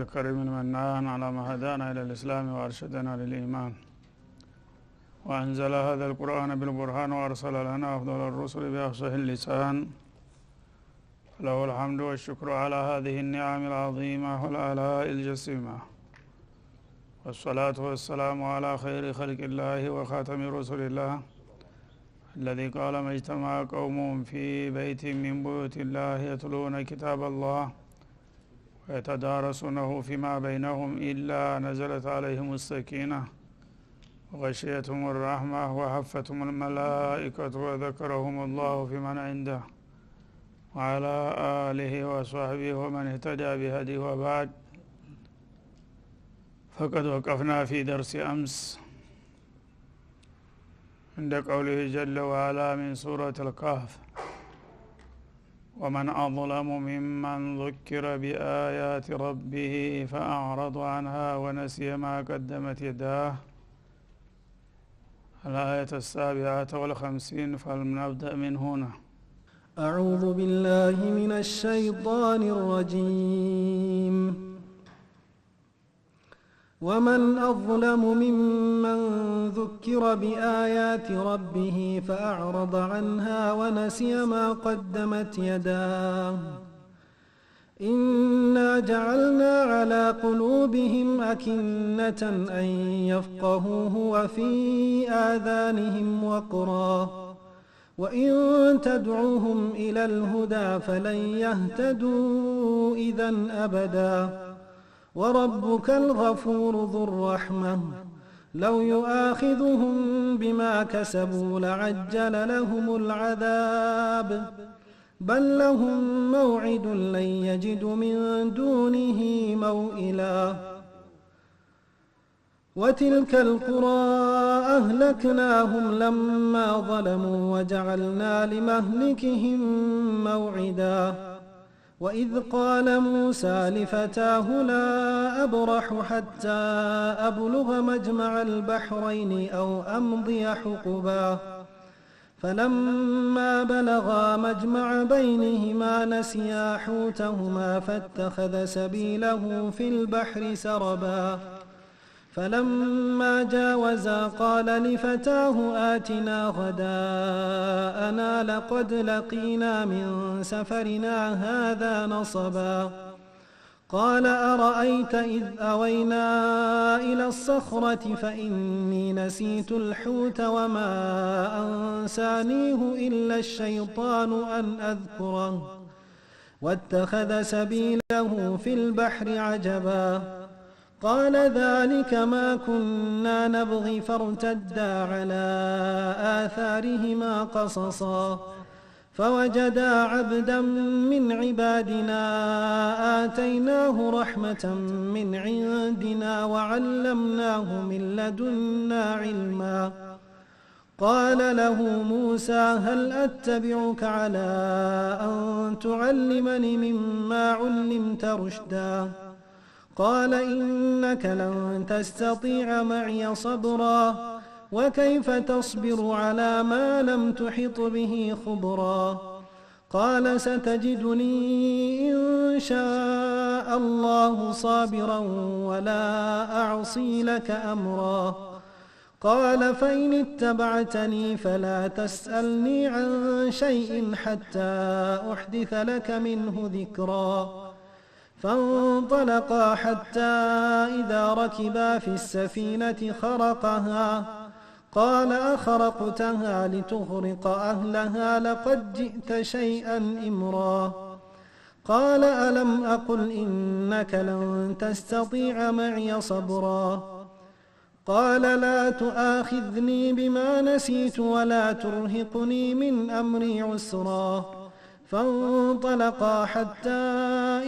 الكريم المنان على ما هدانا إلى الإسلام وأرشدنا للإيمان، وأنزل هذا القرآن بالبرهان وأرسل لنا أفضل الرسل بأفصح اللسان، له الحمد والشكر على هذه النعم العظيمة والآلاء الجسيمة، والصلاة والسلام على خير خلق الله وخاتم رسل الله الذي قال ما اجتمع قوم في بيت من بيوت الله يتلون كتاب الله ويتدارسونه فيما بينهم إلا نزلت عليهم السكينة وغشيتهم الرحمة وحفتهم الملائكة وذكرهم الله في من عنده وعلى آله وصحبه ومن اهتدى بهديه. وبعد، فقد وقفنا في درس أمس عند قوله جل وعلا من سورة الكهف: ومن أظلم ممن ذكر بآيات ربه فأعرض عنها ونسي ما قدمت يداه، الآية 57. فلنبدأ من هنا. أعوذ بالله من الشيطان الرجيم. ومن أظلم ممن ذكر بآيات ربه فأعرض عنها ونسي ما قدمت يداه إنا جعلنا على قلوبهم أكنة أن يفقهوه وفي آذانهم وقرا وإن تدعوهم إلى الهدى فلن يهتدوا إذا أبدا وربك الغفور ذو الرحمة لو يؤاخذهم بما كسبوا لعجل لهم العذاب بل لهم موعد لن يجدوا من دونه موئلا وتلك القرى أهلكناهم لما ظلموا وجعلنا لمهلكهم موعدا وإذ قال موسى لفتاه لا أبرح حتى أبلغ مجمع البحرين أو أمضي حقبا فلما بلغا مجمع بينهما نسيا حوتهما فاتخذ سبيله في البحر سربا فلما جاوزا قال لفتاه آتنا غداءنا لقد لقينا من سفرنا هذا نصبا قال أرأيت إذ أوينا إلى الصخرة فإني نسيت الحوت وما أنسانيه إلا الشيطان أن أذكره واتخذ سبيله في البحر عجبا قال ذلك ما كنا نبغي فارتدا على آثارهما قصصا فوجدا عبدا من عبادنا آتيناه رحمة من عندنا وعلمناه من لدنا علما قال له موسى هل أتبعك على أن تعلمني مما علمت رشدا قال إنك لن تستطيع معي صبرا وكيف تصبر على ما لم تحط به خبرا قال ستجدني إن شاء الله صابرا ولا أعصي لك أمرا قال فإن اتبعتني فلا تسألني عن شيء حتى أحدث لك منه ذكرا فانطلقا حتى إذا ركبا في السفينة خرقها قال أخرقتها لتغرق أهلها لقد جئت شيئا إمرا قال ألم أقل إنك لن تستطيع معي صبرا قال لا تؤاخذني بما نسيت ولا ترهقني من أمري عسرا فانطلقا حتى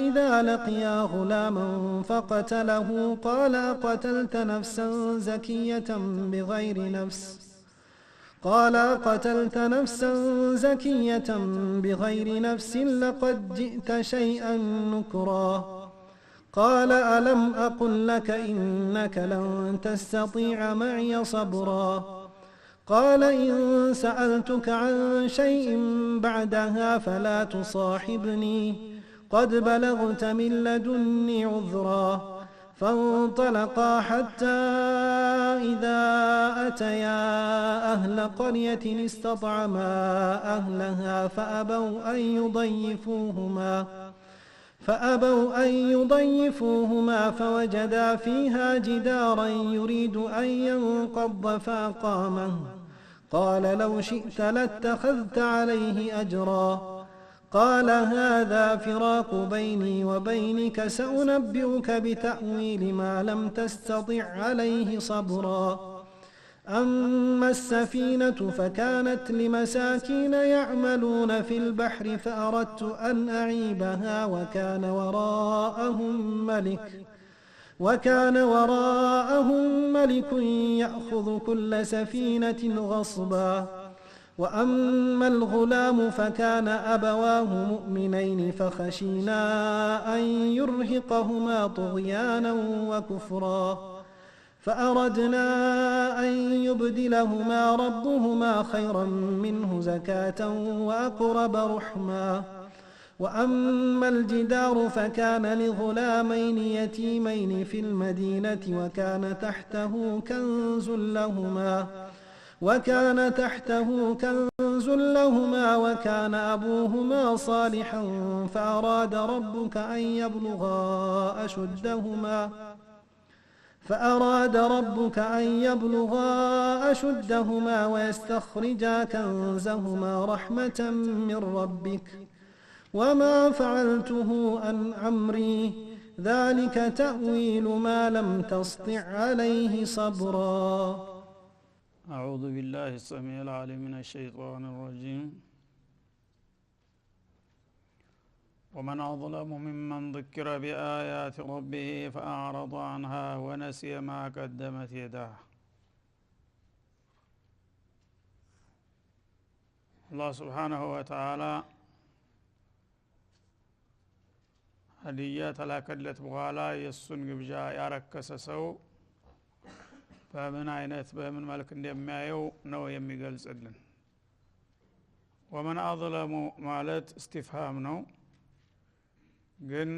إذا لقيا غلاما فقتله قال أقتلت نفسا زكية بغير نفس قال قتلت نفسا زكية بغير نفس لقد جئت شيئا نكرا قال ألم أقل لك إنك لن تستطيع معي صبرا قال إن سألتك عن شيء بعدها فلا تصاحبني قد بلغت من لدني عذرا فانطلقا حتى إذا أتيا أهل قرية استطعما أهلها فأبوا أن يضيفوهما فوجدا فيها جدارا يريد أن ينقض فأقامه قال لو شئت لاتخذت عليه أجرا قال هذا فراق بيني وبينك سأنبئك بتأويل ما لم تستطع عليه صبرا أما السفينة فكانت لمساكين يعملون في البحر فأردت أن أعيبها وكان وراءهم ملك يأخذ كل سفينة غصبا وأما الغلام فكان أبواه مؤمنين فخشينا أن يرهقهما طغيانا وكفرا فأردنا أن يبدلهما ربهما خيرا منه زكاة وأقرب رحما وأما الجدار فكان لغلامين يتيمين في المدينة وكان تحته كنز لهما وكان أبوهما صالحا فأراد ربك أن يبلغا أشدهما ويستخرجا كنزهما رحمة من ربك وما فعلته عن أمري ذلك تأويل ما لم تسطع عليه صبرا أعوذ بالله السميع العليم من الشيطان الرجيم ومن أظلم ممن ذكر بآيات ربه فأعرض عنها ونسي ما قدمت يداه الله سبحانه وتعالى هدية تلاكلت بغالا يسن قبجا ياركس سو فمن عينت بمن ملك እንደሚያየው ነው የሚገልጽልን ومن أظلم ማለት استفهام ነው ግን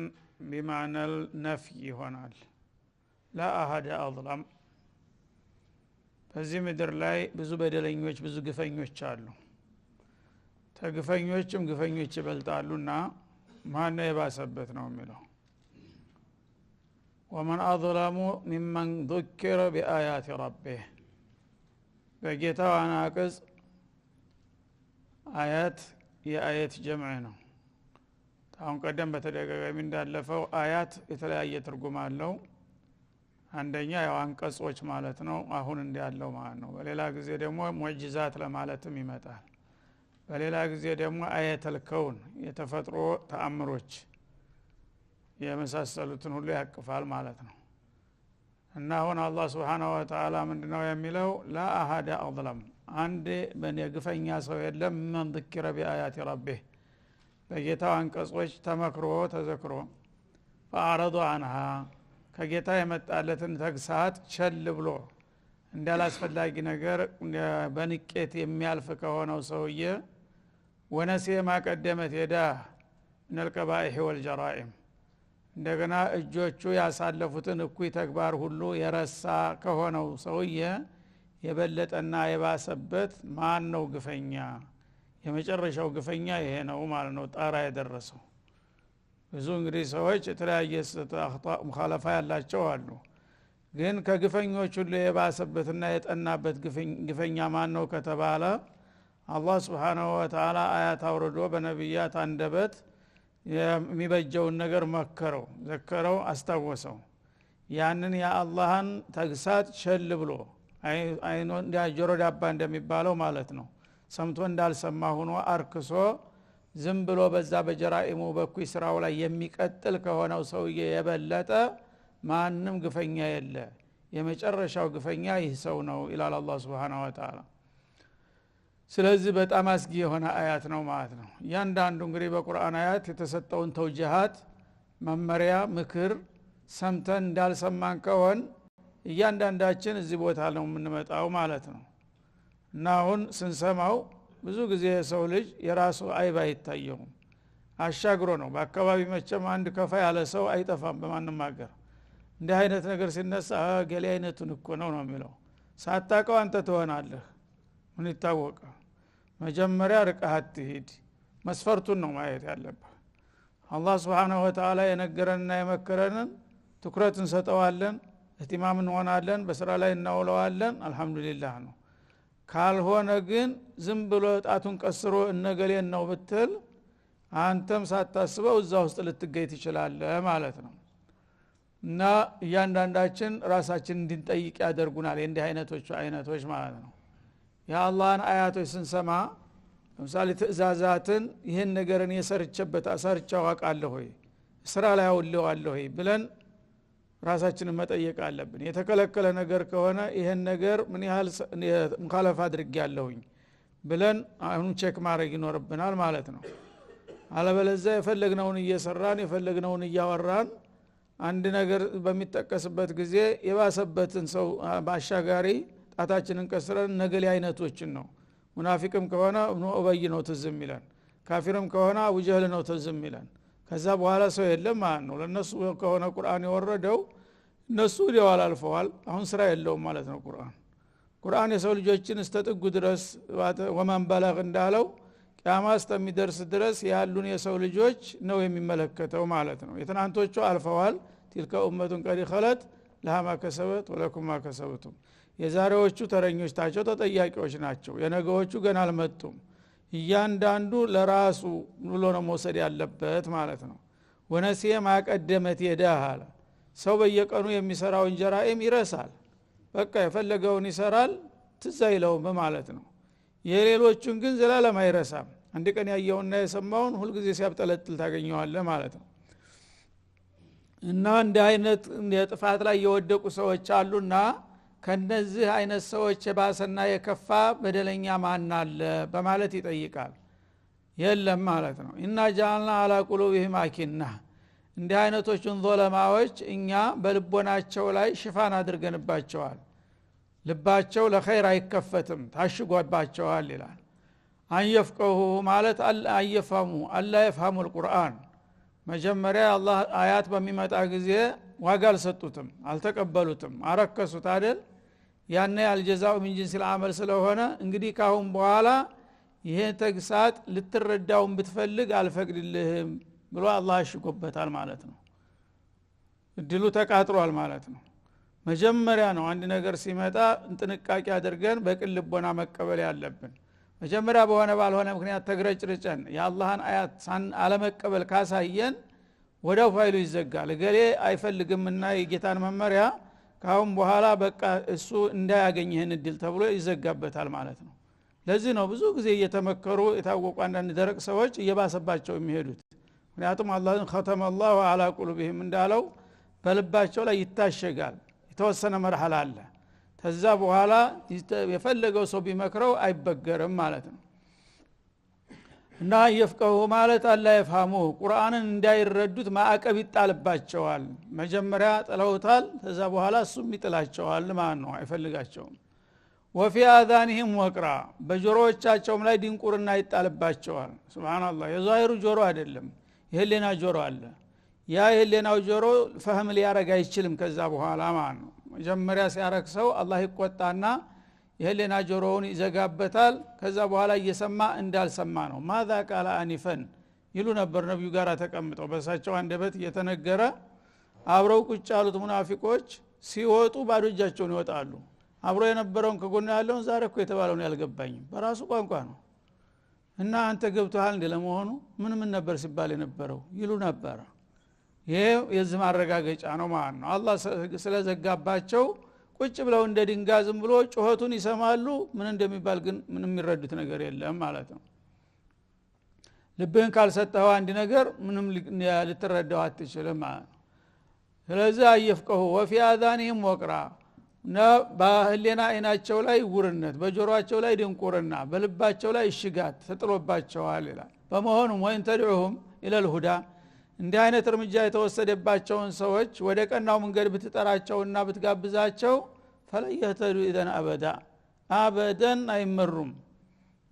بمعنى النفي ይሆናል لا أحد أظلم በዚህ ምድር ላይ ብዙ በደለኞች ብዙ ግፈኞች አሉ ተግፈኞችም ግፈኞች ይበልጣሉና ማን የባሰበት ነው የሚለው ومن أظلم ممن ذكر بآيات ربه በጌታው አናቅጽ አያት የአያት ጀምዕ ነው አሁን ቀደም በተደጋጋሚ እንዳለፈው አያት የተለያየ ትርጉም አለው አንደኛ ያው አንቀጾች ማለት ነው አሁን እንዲያለው ማለት ነው በሌላ ጊዜ ደግሞ ሙዕጂዛት ለማለትም ይመጣል በሌላ ጊዜ ደግሞ አያተል ከውን የተፈጥሮ ተአምሮች የመሳሰሉትን ሁሉ ያቅፋል ማለት ነው እና አሁን አላህ Subhanahu Wa Ta'ala ምንድነው የሚለው لا أحد أظلم አንድ በነግፈኛ ሰው የለም من ذكر بآيات ربه በጌታው አንቀጾች ተመክሮ ተዘክሮ فأعرض عنها ከጌታ የመጣለትን ተግሳት ቸል ብሎ እንዳላስፈላጊ ነገር በንቄት የሚያልፍ ከሆነው ሰውዬ ወነሲ ማቀደመት የዳ من القبائح والجرائم እንደገና እጆቹ ያሳለፉትን እኩይ ተግባር ሁሉ የረሳ ከሆነው ሰውዬ የበለጠና የባሰበት ማን ነው ግፈኛ የመጨረሻው ግፈኛ ይሄ ነው ማለት ነው ጣራ የደረሰው ብዙ እንግዲህ ሰዎች የተለያየ ሙኻለፋ ያላቸው አሉ ግን ከግፈኞች ሁሉ የባሰበትና የጠናበት ግፈኛ ማን ነው ከተባለ አላህ Subhanahu Wa Ta'ala አያት አውርዶ በነብያት አንደበት የሚበጀውን ነገር መከረው ዘከረው አስታወሰው ያንን የአላህን ተግሳት ቸል ብሎ አይኖ እንዳጆሮ ዳባ እንደሚባለው ማለት ነው ሰምቶ እንዳልሰማ ሆኖ አርክሶ ዝም ብሎ በዛ በጀራኢሙ በኩይ ስራው ላይ የሚቀጥል ከሆነው ሰውዬ የበለጠ ማንንም ግፈኛ የለ የመጨረሻው ግፈኛ ይህ ሰው ነው ኢላላ አላህ Subhanahu Wa Ta'ala ስለዚህ በጣም አስጊ የሆነ አያት ነው ማለት ነው ያንዳንዱ እንግዲህ በቁርአን አያት የተሰጠውን ተውጂሃት መመሪያ ምክር ሰምተን እንዳልሰማን ከሆን እያንዳንዳችን እዚህ ቦታ ነው የምንመጣው ማለት ነው እና አሁን ስንሰማው ብዙ ጊዜ ሰው ልጅ የራሱ አይባ ይታየው አሻግሮ ነው በአካባቢ መቸም አንድ ከፋ ያለ ሰው አይጠፋም በማንም ሀገር እንዲህ አይነት ነገር ሲነሳ ገሌ አይነቱን እኮ ነው የሚለው ሳታቀው አንተ ትሆናለህ ምን ይታወቃል መጀመሪያ ርቀህ አትሂድ መስፈርቱን ነው ማየት ያለብህ አላህ Subhanahu Wa Ta'ala የነገረንና የመከረንን ትኩረት እንሰጠዋለን እህቲማም እንሆናለን በስራ ላይ እናውለዋለን አልহামዱሊላህ ነው ካልሆነ ግን ዝም ብሎ ጣቱን ቀስሮ እነገሌን ነው ብትል አንተም ሳታስበው እዛ ውስጥ ልትገኝ ትችላለህ ማለት ነው እና እያንዳንዳችን ራሳችን እንድንጠይቅ ያደርጉናል እንዲህ አይነቶች ማለት ነው የአላህን አያቶች ስንሰማ ለምሳሌ ትእዛዛትን ይሄን ነገርን የሰርቸበት አሰርቻው አቃለሁ ሆይ ስራ ላይ አውለዋለሁ ሆይ ብለን ራሳችንን መጠየቅ አለብን የተከለከለ ነገር ከሆነ ይሄን ነገር ምን ያህል ሙኻለፋ አድርጌያለሁኝ ብለን አሁን ቼክ ማድረግ ይኖርብናል ማለት ነው አለበለዚያ የፈለግነውን እየሰራን የፈለግነውን እያወራን አንድ ነገር በሚጠቀስበት ጊዜ የባሰበትን ሰው ባሻጋሪ ጣታችንን ቀስረን ነገሌ አይነቶችን ነው ሙናፊቅም ከሆነ ኢብኑ ኡበይ ነው ትዝም ይላል ካፊርም ከሆነ አቡ ጀህል ነው ትዝም ይላል ከዛ በኋላ ሰው የለም ማለት ነው ለነሱ ከሆነ ቁርአን የወረደው እነሱ ሊዋል አልፈዋል አሁን ስራ የለውም ማለት ነው ቁርአን የሰው ልጆችን እስተጥጉ ድረስ ወማን በለግ እንዳለው ቂያማ እስከሚደርስ ድረስ ያሉን የሰው ልጆች ነው የሚመለከተው ማለት ነው የትናንቶቹ አልፈዋል تلك امه قد خلت لها ما كسبت ولكم ما كسبتم የዛሬዎቹ ተረኞች ታቸው ተጠያቂዎች ናቸው የነገዎቹ ገና አልመጡም እያንዳንዱ ለራሱ ብሎ ነው መውሰድ ያለበት ማለት ነው ወነሲየ ማቀደመት የዳሃለ ሰው በየቀኑ የሚሰራው እንጀራም ይረሳል በቃ የፈለገውን ይሰራል ትዛይለው ማለት ነው የሌሎቹን ግን ዘላለም አይረሳም አንድ ቀን ያየውና የሰማውን ሁሉ ጊዜ ሲያብጠለጥል ታገኘዋለህ ማለት ነው እና እንደ አይነት የጥፋት ላይ የወደቁ ሰዎች አሉና ከነዚህ አይነት ሰዎች የባሰና የከፋ በደለኛ ማን አለ በማለት ይጠይቃል የለም ማለት ነው እና ጃልና አላ ቁሉብሂም አኪና እንደ አይነቶችን ዞለማዎች እኛ በልቦናቸው ላይ ሽፋን አድርገንባቸዋል ልባቸው ለኸይር አይከፈትም ታሽጓባቸዋል ይላል አንየፍቀሁ ማለት አይፈሙ አላ ይፈሙ القرآن መጀመሪያ አላህ አያት በሚመጣ ጊዜ ዋጋ አልሰጡትም አልተቀበሉትም አረከሱት አይደል ያኔ አልጀዛው ምን ጂንስ العمل ስለሆነ እንግዲህ ካሁን በኋላ ይሄ ተግሳጥ ልትረዳውን ብትፈልግ አልፈቅድልህም ብሎ አላህ ሽቆበታል ማለት ነው እድሉ ተቃጥሯል ማለት ነው መጀመሪያ ነው አንድ ነገር ሲመጣ ጥንቃቄ አድርገን በቅን ልቦና መቀበል ያለብን መጀመሪያ በሆነ ባልሆነ ምክንያት ተግረጭርጨን የአላህን አያት አለመቀበል ካሳየን ወዳው ፋይሉ ይዘጋል ገሌ አይፈልግምና የጌታን መመሪያ ካሁን በኋላ በቃ እሱ እንዳያገኝ ይሄን እድል ተብሎ ይዘጋበታል ማለት ነው ለዚህ ነው ብዙ ጊዜ እየተመከሩ የታወቁ አንዳንድ ደረቅ ሰዎች እየባሰባቸው የሚሄዱት ምክንያቱም አላህን ختم الله على قلوبهم እንዳለው በልባቸው ላይ ይታሸጋል የተወሰነ መርሐላ አለ ከዛ በኋላ የፈለገው ሰው ቢመክረው አይበገርም ማለት ነው እና ይፍቀው ማለት አላ ይፈሙ ቁርአንን እንዳይረዱት ማዕቀብ ይጣልባቸዋል መጀመሪያ ጥለውታል ከዛ በኋላ እሱም ይጥላቸዋል ማለት ነው አይፈልጋቸውም وفي اذانهم وقرا በጆሮዎቻቸውም ላይ ድንቁርና ይጣልባቸዋል ሱብሃንአላህ የዛሂሩ ጆሮ አይደለም የህሊና ጆሮ አለ ያ የህሊናው ጆሮ ፈህም ሊያረጋ አይችልም ከዛ በኋላ ማለት ነው መጀመሪያ ሲያረክሰው አላህ ይቆጣና የህሊና ጆሮውን ይዘጋበታል ከዛ በኋላ እየሰማ እንዳልሰማ ነው ማዛ ቃል አኒፈን ይሉ ነበር ነብዩ ጋር ተቀምጠው በሳቸው አንደበት እየተነገረ አብረው ቁጭ ያሉት ሙናፊቆች ሲወጡ ባዶ እጃቸውን ይወጣሉ አብሮ የነበረውን ከጎን ያለውን ዛሬ እኮ የተባለውን ያልገባኝ በራሱ ቋንቋ ነው እና አንተ ገብቶሃል እንደ ለመሆኑ ምን ነበር ሲባል የነበረው ይሉ ነበር ይሄ የዚህ ማረጋገጫ ነው ማለት ነው አላህ ስለዘጋባቸው ቁጭ ብለው እንደ ድንጋይ ዝም ብሎ ጮህቱን ይሰማሉ ምን እንደሚባል ግን ምንም የሚረዱት ነገር የለም ማለት ነው ልብህን ካልሰጠው አንድ ነገር ምንም ልትረዳው አትችልም ማለት ነው ስለዚህ አይፍቀሁ ወፊ አዛኒህም ወቅራ በህሊና አይናቸው ላይ ውርነት በጆሮአቸው ላይ ድንቁርና በልባቸው ላይ እሽጋት ተጥሎባቸዋል ይላል በመሆኑም ወይን ተድዑሁም ኢለል ሁዳ እንዲህ አይነት እርምጃ የተወሰደባቸውን ሰዎች ወደ ቀናው መንገድ ብትጠራቸውና ብትጋብዛቸው ፈለየተዱ ኢዘን አበዳ አይመሩም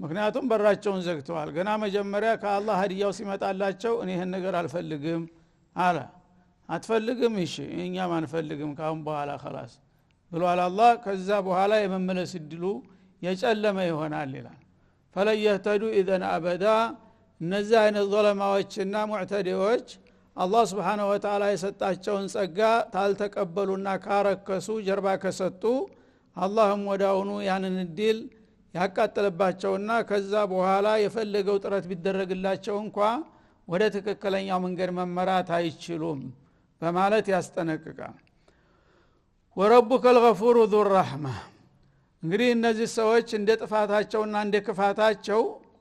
ምክንያቱም በራቸውን ዘግተዋል ገና መጀመሪያ ከአላህ ሀዲያው ሲመጣላቸው እኔ ይሄን ነገር አልፈልግም አለ አትፈልግም እሺ እኛም አንፈልግም ካሁን በኋላ خلاص ብሏል አላህ ከዛ በኋላ የመመለስ እድሉ የጨለመ ይሆናል ይላል ፈለየህተዱ ኢዘን አበዳ እነዚህ አይነት ظلማዎችና ሙዕተዲዎች አላህ Subhanahu Wa Ta'ala የሰጣቸውን ጸጋ ታልተቀበሉና ካረከሱ ጀርባ ከሰጡ አላህም ወዳውኑ ያንን እድል ያቃጠለባቸውና ከዛ በኋላ የፈለገው ጥረት ቢደረግላቸው እንኳን ወደ ትክክለኛው መንገድ መመራት አይችሉም በማለት ያስጠነቅቃል ወረቡከ الغفور ذو الرحمه እንግዲህ እነዚህ ሰዎች እንደ ጥፋታቸውና እንደ ክፋታቸው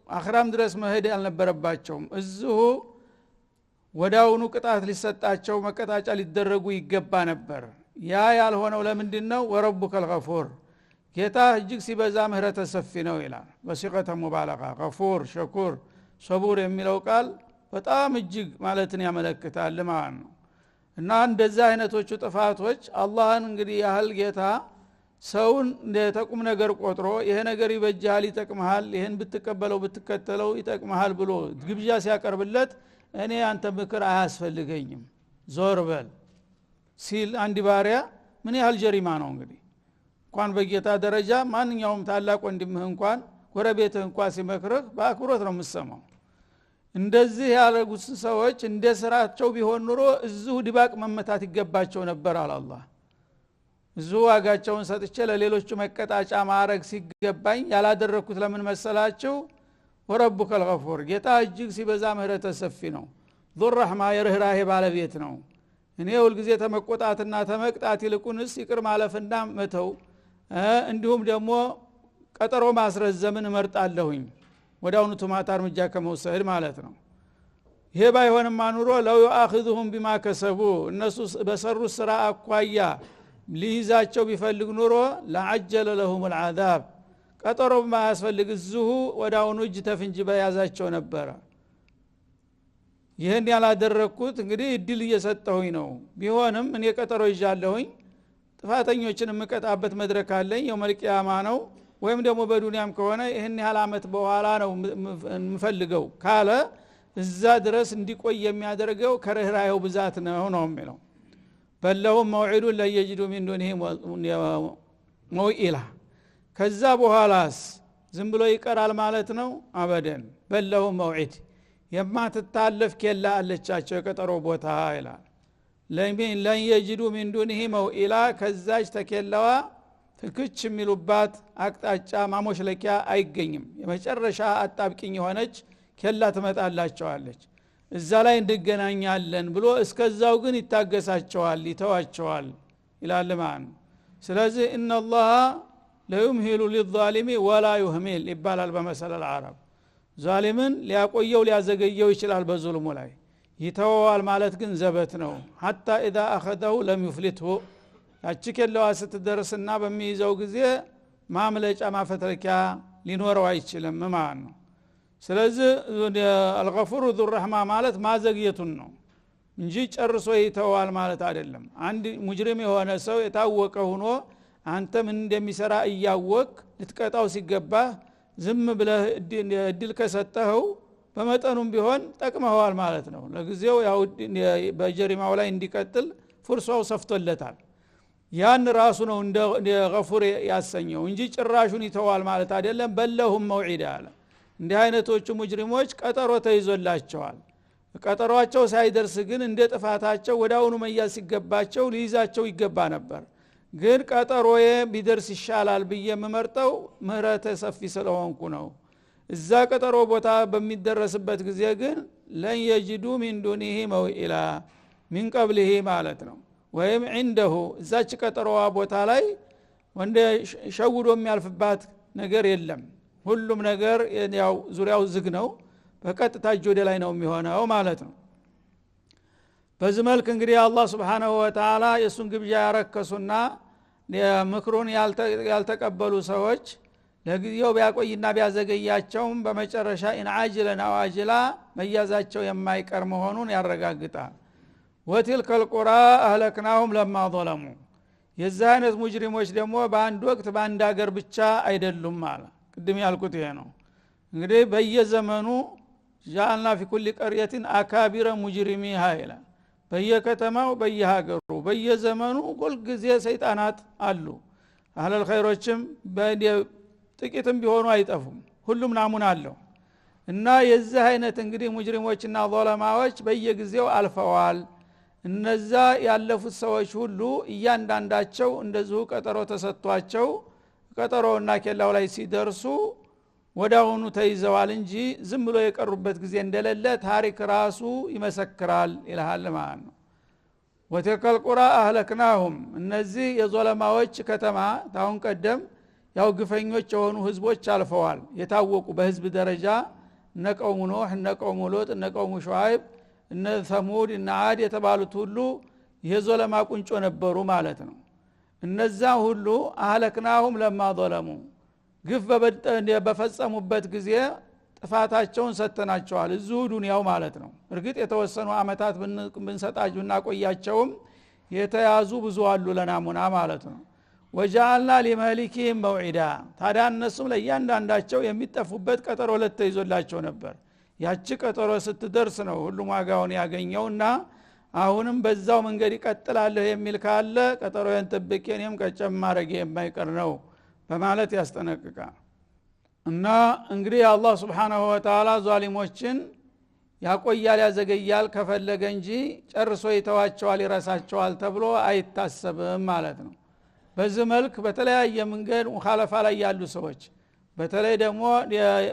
አኽራም ድረስ መሄድ አልነበረባቸውም እዚሁ ወዳውኑ ቅጣት ሊሰጣቸው መቀጣጫ ሊደረጉ ይገባ ነበር ያ ያልሆነው ለምንድነው ወረቡከ الغفور ጌታ እጅግ ሲበዛ ምህረተ ሰፊ ነው ይላል በሲቀተ ሙባለጋ ገፉር ሸኩር ሰቡር የሚለው ቃል በጣም እጅግ ማለትን ያመለክታል ማለት ነው እና እንደዛ አይነቶቹ ጥፋቶች አላህን እንግዲህ ያህል ጌታ ሰውን እንደተቁም ነገር ቆጥሮ ይሄ ነገር ይበጃል ይጠቅምሃል ይሄን ብትቀበለው ብትከተለው ይጠቅምሃል ብሎ ግብዣ ሲያቀርብለት እኔ አንተ ምክር አያስፈልገኝም ዞር በል ሲል አንድ ባሪያ ምን ያህል ጀሪማ ነው እንግዲህ እንኳን በጌታ ደረጃ ማንኛውም ታላቅ ወንድምህ እንኳን ጎረቤትህ እንኳን ሲመክርህ በአክብሮት ነው የምትሰማው እንደዚህ ያለጉት ሰዎች እንደ ስራቸው ቢሆን ኑሮ እዚሁ ድባቅ መመታት ይገባቸው ነበር አላህ እዚሁ ዋጋቸውን ሰጥቼ ለሌሎቹ መቀጣጫ ማረግ ሲገባኝ ያላደረኩት ለምን መሰላችሁ ወረቡከ الغفور ጌታ እጅግ ሲበዛ ምህረተ ሰፊ ነው ذو الرحمه የርህራሄ ባለቤት ነው እኔ ሁሉ ጊዜ ተመቆጣትና ተመቅጣት ይልቁንስ ይቅር ማለፍና መተው እንዲሁም ደግሞ ቀጠሮ ማስረዘምን እመርጣለሁኝ ወዳውኑ ተማታ እርምጃ ከመውሰድ ማለት ነው ይሄ ባይሆንም ማኑሮ ለው ያአخذهم بما كسبوا እነሱ በሰሩት ስራ አኳያ ሊይዛቸው ቢፈልግ ኑሮ ለعجل لهم العذاب ቀጠሮ ማያስፈልግ እዚሁ ወዳውኑ እጅ ተፍንጅ በያዛቸው ነበር ይሄን ያላደረኩት እንግዲህ እድል እየሰጠሁኝ ነው ቢሆንም እኔ ቀጠሮ ይዣለሁኝ ጥፋተኞችን መቀጣበት መድረክ አለኝ የውመል ቂያማ ነው ወይም ደግሞ በዱንያም ከሆነ ይሄን ያህል አመት በኋላ ነው የምፈልገው ካለ እዛ ድረስ እንዲቆይ የሚያደርገው ከርህራሄው ብዛት ነው የሚለው በለሁም መውዒዱ ለየጅዱ ሚን ዱንሂ መውኢላ ከዛ በኋላስ ዝም ብሎ ይቀራል ማለት ነው አበደን በለሁም መውዒድ የማትታለፍ ከላ አለቻቸው የቀጠሮ ቦታ ይላል ለምን የጅዱ ሚን ዱንሂ መውኢላ ከዛች ተከላዋ ፍክች የሚሉባት አቅጣጫ ማሞሽለኪያ አይገኝም የመጨረሻ አጣብቂኝ ሆነች ከላ ትመጣላቸዋለች እዛ ላይ እንገናኛለን ብሎ እስከዛው ግን ይታገሳቸዋል ይተዋቸዋል ይላል ማን ስለዚህ ኢነላህ ለዩምሂሉ ሊዛሊሚ ወላ ይህሚል ይባላል በመሰለ العرب ዛሊምን ሊያቆየው ሊያዘገየው ይችላል በዙልሙ ላይ ይተዋል ማለት ግን ዘበት ነው hatta اذا اخذه لم يفلته ያችከለው ስትደርስና በሚይዘው ጊዜ ማምለጫ ማፈተረኪያ ሊኖረው አይችልም ማለት ነው ስለዚህ الغفور ذو الرحمه ማለት ማዘግየቱን ነው እንጂ ጨርሶ ይተዋል ማለት አይደለም አንድ ሙጅሪም የሆነ ሰው የታወቀ ሆኖ አንተ ምን እንደሚሰራ እያወቅ ልትቀጣው ሲገባ ዝም ብለህ እድል ከሰጠኸው በመጠኑም ቢሆን ጠቅመዋል ማለት ነው ለጊዜው ያው በጀሪማው ላይ እንዲቀጥል ፍርሷው ሰፍቶለታል ያን ራሱ ነው እንደ ገፉር ያሰኘው እንጂ ጭራሹን ይተዋል ማለት አይደለም በለሁም መውዒድ አለ እንዲህ አይነቶቹ ሙጅሪሞች ቀጠሮ ተይዞላቸዋል ቀጠሯቸው ሳይደርስ ግን እንደ ጥፋታቸው ወዳውኑ መያዝ ሲገባቸው ሊይዛቸው ይገባ ነበር ግን ቀጠሮዬ ቢደርስ ይሻላል በየመመርጠው ምህረተ ሰፊ ስለሆንኩ ነው እዛ ቀጠሮ ቦታ በሚደረስበት ጊዜ ግን ለን የጅዱ ሚን ዱኒሂ መውኢላ ሚን ቀብሊሂ ማለት ነው ወይም عنده እዛች ቀጠሮዋ ቦታ ላይ ወንደ ሸውዶ የሚያልፍባት ነገር የለም ሁሉም ነገር ያው ዙሪያው ዝግ ነው በቀጥታ ጆደ ላይ ነው የሚሆነው ማለት ነው በዚህ መልክ እንግዲህ አላህ Subhanahu Wa Ta'ala የሱን ግብዣ ያረከሱና ምክሩን ያልተቀበሉ ሰዎች ለጊዜው ቢያቆይና ቢያዘገያቸውም በመጨረሻ ኢንዓጅለና ዋጅላ መያዛቸው የማይቀር መሆኑን ያረጋግጣል ወትልከ القرى اهلكناهم لما ظلموا የዛነት ሙጅሪሞች ደግሞ በአንድ ወቅት በአንድ ሀገር ብቻ አይደሉም ማለት ቅድም ያልኩት ይሄ ነው እንግዲህ በየዘመኑ ጃአልና في كل قرية አካቢረ ሙጅሪሚሃ ይላል በየከተማው በየሀገሩ በየዘመኑ ሁልጊዜ ሰይጣናት አሉ አህለል ኸይሮችም ጥቂትም ቢሆኑ አይጠፉም ሁሉም ናሙና አለው እና የዚህ አይነት እንግዲህ ሙጅሪሞችና ዟለማዎች በየጊዜው አልፈዋል እነዛ ያለፉት ሰዎች ሁሉ እያንዳንዳቸው እንደዚሁ ቀጠሮ ተሰጥቷቸው ቀጠሮውና ኬላው ላይ ሲደርሱ ወዳውኑ ተይዘዋል እንጂ ዝም ብሎ የቀሩበት ጊዜ እንደሌለ ታሪክ ራሱ ይመሰክራል ይላል ማለት ነው ወተከል ቁራ አህለክናሁም እነዚህ የዟለማዎች ከተማ ታውን ቀደም ያው ግፈኞች የሆኑ ህዝቦች አልፈዋል የታወቁ በህዝብ ደረጃ ነቀውሙ ኑህ ነቀውሙ ሉጥ ነቀውሙ ሹዓይብ እነ ሰሙድ እነ ዓድ የተባሉት ሁሉ የዟለማ ቁንጮ ነበሩ ማለት ነው እነዛ ሁሉ አህለክናሁም ለማ ظلሙ ግፍ በፈጸሙበት ጊዜ ጥፋታቸውን ሰተናቸዋል እዚሁ ዱንያው ማለት ነው እርግጥ የተወሰኑ አመታት ብንሰጣጁና ቆያቸውም የተያዙ ብዙ አሉ ለናሙና ማለት ነው ወጃአልና ሊመሊኪሂም መውዒዳ ታዲያ እነሱም ለእያንዳንዳቸው የሚጠፉበት ቀጠሮ ለተይዞላቸው ነበር ያቺ ቀጠሮ ስትደርስ ነው ሁሉም ዋጋውን ያገኘውና አሁንም በዛው መንገድ ይቀጥላለህ የሚል ካለ ቀጠሮን ተጠብቄ እኔም ቀጨም ማረጌ የማይቀር ነው በማለት ያስጠነቅቃል እና እንግዲህ አላህ Subhanahu Wa Ta'ala ዛሊሞችን ያቆያል ያዘገያል ከፈለገ እንጂ ጨርሶ ይተዋቸዋል ይረሳቸዋል ተብሎ አይታሰብም ማለት ነው በዚህ መልክ በተለያየ መንገድ ሙኻለፋ ላይ ያሉ ሰዎች በተለይ ደግሞ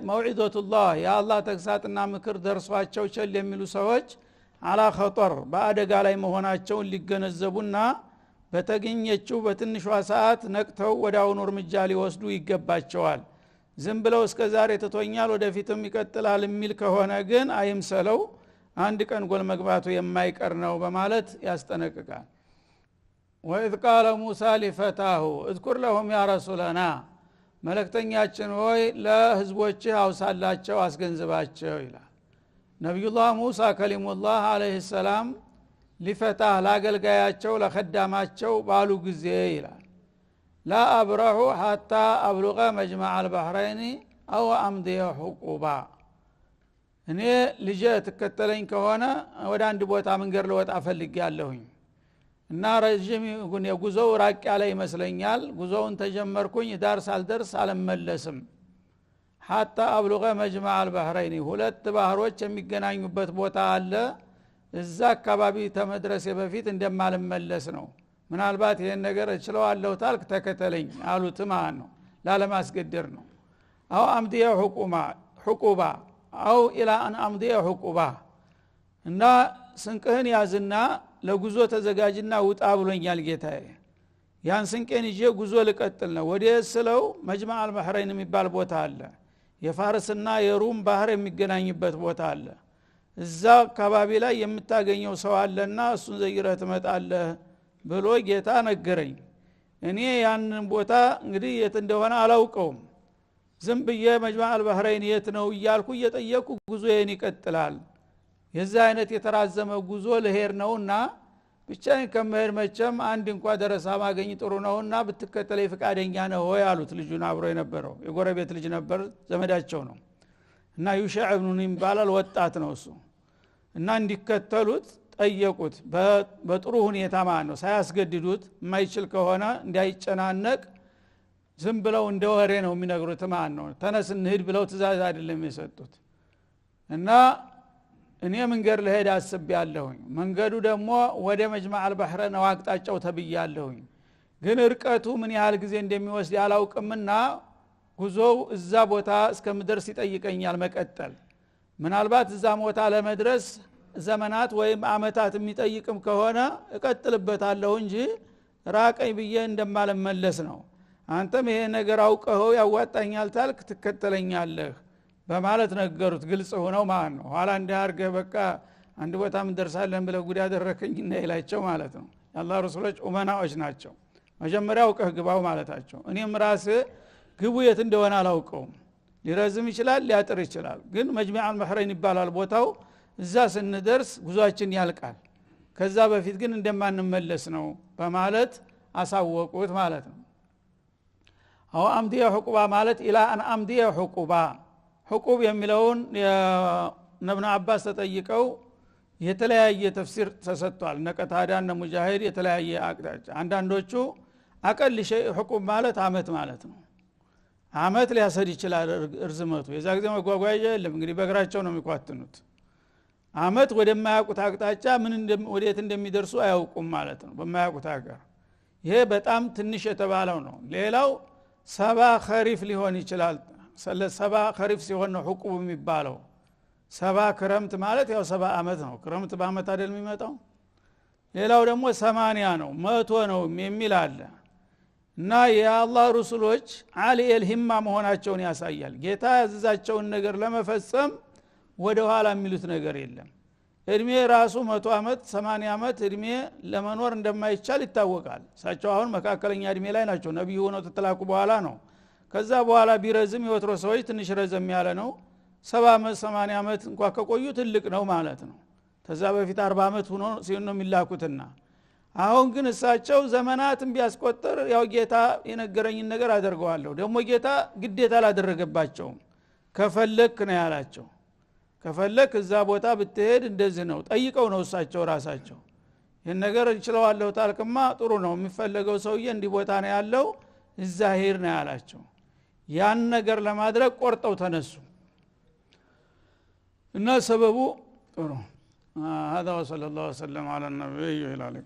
መውዒዘቱላህ የአላህ ተግሳጽና ምክር ደርሷቸው ቸል የሚሉ ሰዎች አላ ኸጠር በአደጋ ላይ መሆናቸውን ሊገነዘቡና በተገኘችው በትንሿ ሰዓት ነቅተው ወዳውኑ እርምጃ ሊወስዱ ይገባቸዋል ዝም ብለው እስከዛሬ ተቶኛል ወደፊትም ይቀጥላል የሚል ከሆነ ግን አይምሰለው አንድ ቀን ጎል መግባቱ የማይቀር ነው በማለት ያስጠነቅቃል ወኢዝ ቃለ ሙሳ ሊፈታሁ እዝኩር ለሁም ያ ረሱላና መልእክተኛችን ሆይ ለህዝቦችህ አውሳላቸው አስገንዝባቸው ይላል ነብዩላህ ሙሳ ከሊሙላህ አለይሂ ሰላም ሊፈታህ ላገልጋያቸው ለኸዳማቸው ባሉ ጊዜ ይላል ላ አብረሁ ሐታ አብሉገ መጅመዕ አልባህረይን አው አምዲየ ሁቁባ እኔ ልጄ ተከተለኝ ከሆነ ወደ አንድ ቦታ መንገድ ልወጣ ፈልጌያለሁኝ እና ረጅም የጉዞው ራቅ ያለ ይመስለኛል ጉዞውን ተጀመርኩኝ ዳር ሳልደርስ አልመለስም ሐታ አብሉገ መጅመዕ አልባህረይን ሁለት ባህሮች የሚገናኙበት ቦታ አለ እዛ አካባቢ ተመድረሴ በፊት እንደማልመለስ ነው ምናልባት ይሄን ነገር እችለዋለሁ ታልክ ተከተለኝ አሉት ማለት ነው ላለማስገደር ነው አው አምዲየ ሁቁባ አው ኢላ አን አምዲየ ሁቁባ እና ስንቅህን ያዝና ለጉዞ ተዘጋጅና ውጣ ብሎኛል ጌታዬ ያን ስንቄን ይዤ ጉዞ ልቀጥል ነው ወደ ስለው መጅመዕ አልባህረይን የሚባል ቦታ አለ የፋርስና የሩም ባህር የሚገናኝበት ቦታ አለ እዛ አካባቢ ላይ የምታገኘው ሰው አለና እሱን ዘይረህ ትመጣለህ ብሎ ጌታ ነገረኝ እኔ ያንን ቦታ እንግዲህ የት እንደሆነ አላውቀውም ዝም ብዬ መጅመዕ አልባህረይን የት ነው እያልኩ እየጠየቅኩ ጉዞዬን ይቀጥላል የዛ አይነት የተራዘመ ጉዞ ለሄር ነውና ብቻዬን ከመሄድ መቼም አንድ እንኳን ደረሳ ማገኝ ጥሩ ነውና ብትከተለኝ ፍቃደኛ ነህ ወይ አሉት ልጁን አብሮ የነበረው የጎረቤት ልጅ ነበር ዘመዳቸው ነው እና ዩሻዕ ኢብኑ ኑን ይባላል ወጣት ነው እሱ እና እንዲከተሉት ጠየቁት በጥሩ ሁኔታ ማለት ነው ሳያስገድዱት የማይችል ከሆነ እንዳይጨናነቅ ዝም ብለው እንደወሬ ነው የሚነግሩት ማለት ነው ተነስ እንሂድ ብለው ትእዛዝ አይደለም የሰጡት እና እኔ መንገድ ለሄድ አስቤያለሁኝ መንገዱ ደግሞ ወደ መጅመዕ አልባህረይን ነው አቅጣጫው ተብያለሁኝ ግን ርቀቱ ምን ያህል ጊዜ እንደሚወስድ ያላውቅምና ጉዞው እዛ ቦታ እስከምደርስ ይጠይቀኛል መቀጠል ምናልባት እዛ ቦታ ለመድረስ ዘመናት ወይም አመታት የሚጠይቅም ከሆነ እቀጥልበታለሁ እንጂ ራቀኝ ብዬ እንደማልመለስ ነው አንተም ይሄ ነገር አውቀኸው ያዋጣኛል ታልክ ትከተለኛለህ በማለት ነገሩት ግልጽ ሆነው ማለት ነው ኋላ እንዲያርገ በቃ አንድ ቦታ ምን ደርሳለን ብለ ጉድ ያደረከኝና ይላቸው ማለት ነው የአላህ ረሱሎች ኡመናዎች ናቸው መጀመሪያ አውቀህ ግባው ማለታቸው እኔም ራሴ ግቡ የት እንደሆነ አላውቀውም ሊረዝም ይችላል ሊያጥር ይችላል ግን መጅመዕ አልባህረይን ይባላል ቦታው እዛ ስንደርስ ጉዟችን ያልቃል ከዛ በፊት ግን እንደማንመለስ ነው በማለት አሳወቁት ማለት ነው አው አምዲየ ሁቁባ ማለት ኢላ አን አምዲየ ሁቁባ ሁቁብ የሚለውን የነብዩ አባስ ተጠይቀው የተለያየ ተፍሲር ተሰጥቷል ነቀታዳ እና ሙጃሂድ የተለያየ አቅጣጫ አንዳንዶቹ አቀል ሸይ ሁቁብ ማለት አመት ማለት ነው አመት ሊያሰድ ይችላል እርዝመቱ የዛ ጊዜ መጓጓዣ የለም እንግዲህ በእግራቸው ነው የሚቋጥኑት አመት ወደማያውቁት አቅጣጫ ወዴት እንደሚደርሱ አያውቁም ማለት ነው በማያውቁት ሀገር ይሄ በጣም ትንሽ የተባለው ነው ሌላው 70 ኸሪፍ ሊሆን ይችላል 70 ኸሪፍ ሲሆን ነው ሁቁብ የሚባለው 70 ክረምት ማለት ያው 70 አመት ነው ክረምት በአመት አይደል የሚመጣው ሌላው ደግሞ 80 ነው 100 ነው የሚል አለ እና የአላህ ረሱሎች አሊል ሂማ መሆናቸውን ያሳያል ጌታ ያዘዛቸውን ነገር ለመፈጸም ወደ ኋላ የሚሉት ነገር የለም እድሜ ራሱ 100 አመት 80 አመት እድሜ ለመኖር እንደማይቻል ይታወቃል እሳቸው አሁን መካከለኛ እድሜ ላይ ናቸው ነብዩ ሆነው ተተላኩ በኋላ ነው ከዛ በኋላ ቢረዝም የወትሮ ሰዎች ትንሽ ረዘም ያለ ነው 70 አመት 80 አመት እንኳን ከቆዩ ትልቅ ነው ማለት ነው ከዛ በፊት 40 አመት ሆኖ ሲሆን ነው የሚላኩትና አሁን ግን እሳቸው ዘመናትን ቢያስቆጥር ያው ጌታ የነገረኝን ነገር አደርገዋለሁ ደግሞ ጌታ ግዴታ አላደረገባቸውም ከፈለክ ነው ያላቸው ከፈለክ እዛ ቦታ ብትሄድ እንደዚህ ነው ጠይቀው ነው እሳቸው ራሳቸው ይሄን ነገር ይችላልው ታልከማ ጥሩ ነው የሚፈልገው ሰውዬ እንዲህ ቦታ ነው ያለው እዛ ሄር ነው ያላቸው ያን ነገር ለማድረግ ቆርጠው ተነሱ እና ሰበቡ ጥሩ هذا وصلى الله وسلم على النبي وعلى اله